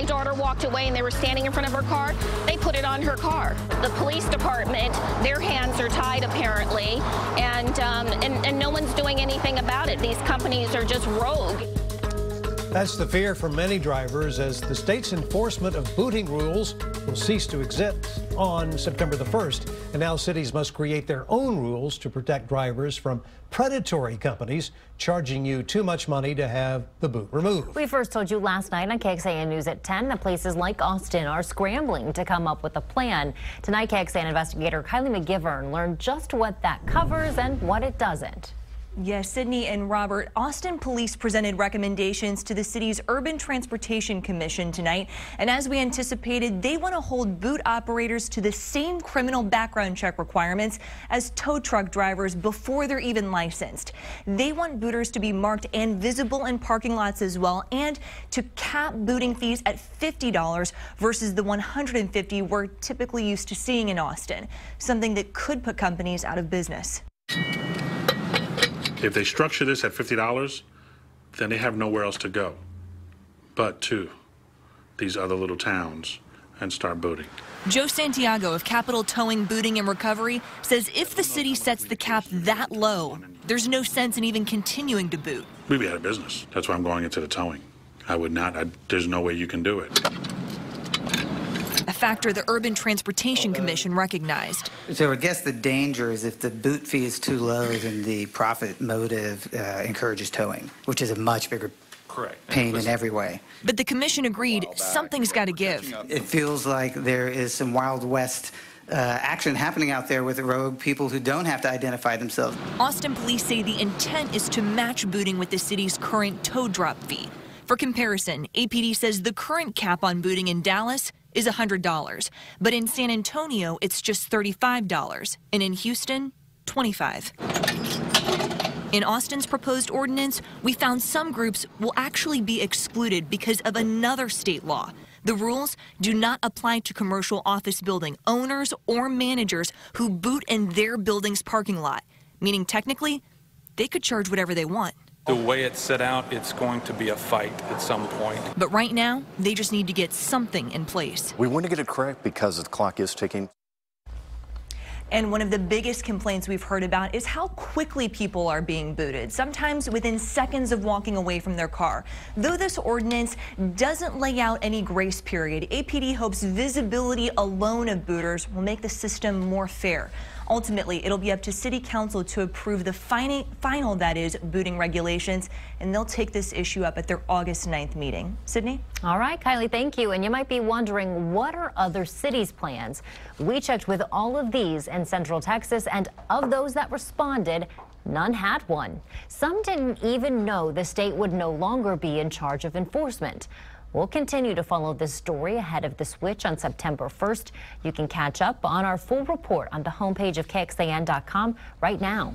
my daughter walked away and they were standing in front of her car, they put it on her car. The police department, their hands are tied apparently, and no one's doing anything about it. These companies are just rogue. That's the fear for many drivers as the state's enforcement of booting rules will cease to exist on September the 1st. And now cities must create their own rules to protect drivers from predatory companies charging you too much money to have the boot removed. We first told you last night on KXAN News at 10 that places like Austin are scrambling to come up with a plan. Tonight, KXAN investigator Kylie McGivern learned just what that covers and what it doesn't. Yes, Sydney and Robert, Austin police presented recommendations to the city's Urban Transportation Commission tonight. And as we anticipated, they want to hold boot operators to the same criminal background check requirements as tow truck drivers before they're even licensed. They want booters to be marked and visible in parking lots as well, and to cap booting fees at $50 versus the $150 we're typically used to seeing in Austin, something that could put companies out of business. If they structure this at $50, then they have nowhere else to go but to these other little towns and start booting. Joe Santiago of Capital Towing, Booting and Recovery says if the city sets the cap that low, there's no sense in even continuing to boot. We'd be out of business. That's why I'm going into the towing. I would not. There's no way you can do it. A factor the Urban Transportation Commission recognized. So I guess the danger is if the boot fee is too low, then the profit motive encourages towing, which is a much bigger pain in every way. But the commission agreed something's got to give. It feels like there is some Wild West action happening out there with rogue people who don't have to identify themselves. Austin police say the intent is to match booting with the city's current tow drop fee. For comparison, APD says the current cap on booting in Dallas is $100, but in San Antonio, it's just $35, and in Houston, $25. In Austin's proposed ordinance, we found some groups will actually be excluded because of another state law. The rules do not apply to commercial office building owners or managers who boot in their building's parking lot, meaning technically, they could charge whatever they want. The way it's set out, it's going to be a fight at some point. But right now, they just need to get something in place. We want to get it correct because the clock is ticking. And one of the biggest complaints we've heard about is how quickly people are being booted, sometimes within seconds of walking away from their car. Though this ordinance doesn't lay out any grace period, APD hopes visibility alone of booters will make the system more fair. Ultimately, it'll be up to City Council to approve the final, that is, booting regulations, and they'll take this issue up at their August 9th meeting. Sydney? All right, Kylie, thank you. And you might be wondering, what are other cities' plans? We checked with all of these in Central Texas, and of those that responded, none had one. Some didn't even know the state would no longer be in charge of enforcement. We'll continue to follow this story ahead of the switch on September 1st. You can catch up on our full report on the homepage of KXAN.com right now.